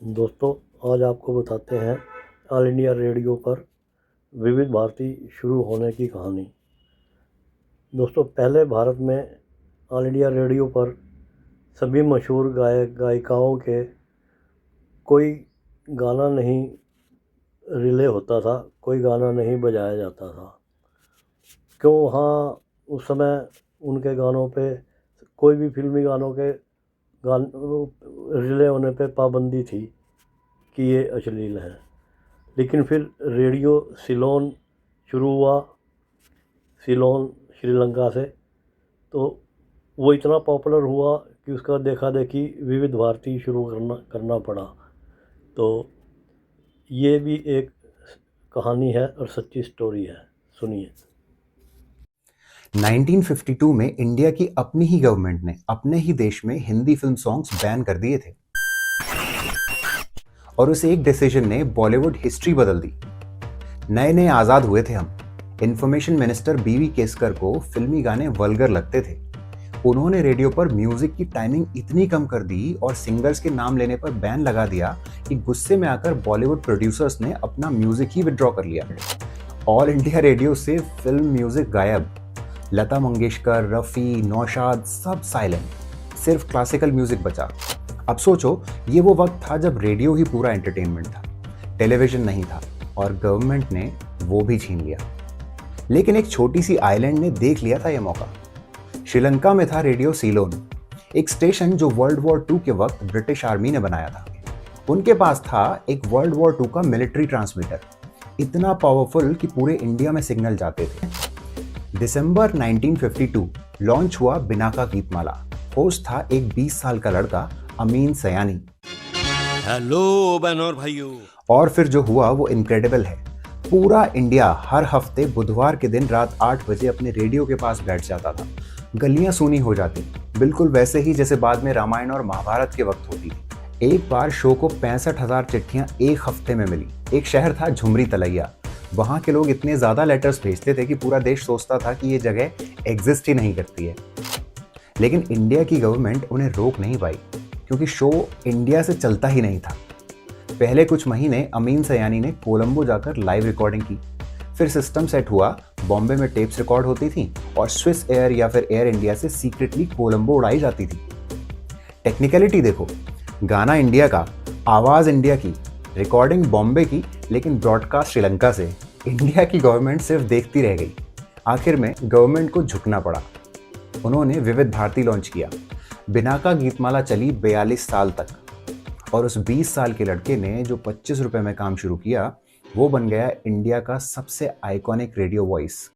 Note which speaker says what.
Speaker 1: दोस्तों, आज आपको बताते हैं ऑल इंडिया रेडियो पर विविध भारती शुरू होने की कहानी। दोस्तों, पहले भारत में ऑल इंडिया रेडियो पर सभी मशहूर गायक गायिकाओं के कोई गाना नहीं रिले होता था, कोई गाना नहीं बजाया जाता था। क्यों? वहाँ उस समय उनके गानों पे कोई भी फिल्मी गानों के गान रिले होने पे पाबंदी थी कि ये अश्लील हैं। लेकिन फिर रेडियो सिलोन शुरू हुआ, सिलोन श्रीलंका से। तो वो इतना पॉपुलर हुआ कि उसका देखा देखी विविध भारती शुरू करना पड़ा। तो ये भी एक कहानी है और सच्ची स्टोरी है, सुनिए।
Speaker 2: 1952 में इंडिया की अपनी ही गवर्नमेंट ने अपने ही देश में हिंदी फिल्म सॉन्ग्स बैन कर दिए थे और उस एक डिसीजन ने बॉलीवुड हिस्ट्री बदल दी। नए नए आजाद हुए थे हम। इंफॉर्मेशन मिनिस्टर बीवी केसकर को फिल्मी गाने वल्गर लगते थे। उन्होंने रेडियो पर म्यूजिक की टाइमिंग इतनी कम कर दी और सिंगर्स के नाम लेने पर बैन लगा दिया कि गुस्से में आकर बॉलीवुड प्रोड्यूसर्स ने अपना म्यूजिक ही विड्रॉ कर लिया। ऑल इंडिया रेडियो से फिल्म म्यूजिक गायब। लता मंगेशकर, रफ़ी, नौशाद सब साइलेंट, सिर्फ क्लासिकल म्यूजिक बचा। अब सोचो, ये वो वक्त था जब रेडियो ही पूरा एंटरटेनमेंट था, टेलीविजन नहीं था और गवर्नमेंट ने वो भी छीन लिया। लेकिन एक छोटी सी आइलैंड ने देख लिया था ये मौका। श्रीलंका में था रेडियो सीलोन, एक स्टेशन जो वर्ल्ड वॉर II के वक्त ब्रिटिश आर्मी ने बनाया था। उनके पास था एक वर्ल्ड वॉर II का मिलिट्री ट्रांसमीटर, इतना पावरफुल कि पूरे इंडिया में सिग्नल जाते थे। दिसंबर 1952 लॉन्च हुआ बिनाका गीतमाला। होस्ट था एक 20 साल का लड़का अमीन सयानी।
Speaker 3: हेलो बहनों और भाइयों।
Speaker 2: और फिर जो हुआ वो इनक्रेडिबल है। पूरा इंडिया हर हफ्ते बुधवार के दिन रात 8 बजे अपने रेडियो के पास बैठ जाता था। गलियां सूनी हो जाती, बिल्कुल वैसे ही जैसे बाद में रामायण और महाभारत के वक्त होती थी। एक बार शो को 65,000 चिट्ठियां एक हफ्ते में मिली। एक शहर था झुमरी तलैया। वहां के लोग इतने ज्यादा लेटर्स भेजते थे कि पूरा देश सोचता था कि ये जगह एग्जिस्ट ही नहीं करती है। लेकिन इंडिया की गवर्नमेंट उन्हें रोक नहीं पाई, क्योंकि शो इंडिया से चलता ही नहीं था। पहले कुछ महीने अमीन सयानी ने कोलंबो जाकर लाइव रिकॉर्डिंग की। फिर सिस्टम सेट हुआ, बॉम्बे में टेप्स रिकॉर्ड होती थी और स्विस एयर या फिर एयर इंडिया से सीक्रेटली कोलंबो उड़ाई जाती थी। टेक्निकलिटी देखो, गाना इंडिया का, आवाज इंडिया की, रिकॉर्डिंग बॉम्बे की, लेकिन ब्रॉडकास्ट श्रीलंका से। इंडिया की गवर्नमेंट सिर्फ देखती रह गई। आखिर में गवर्नमेंट को झुकना पड़ा। उन्होंने विविध भारती लॉन्च किया। बिनाका गीतमाला चली 42 साल तक और उस 20 साल के लड़के ने जो 25 रुपए में काम शुरू किया, वो बन गया इंडिया का सबसे आइकॉनिक रेडियो वॉइस।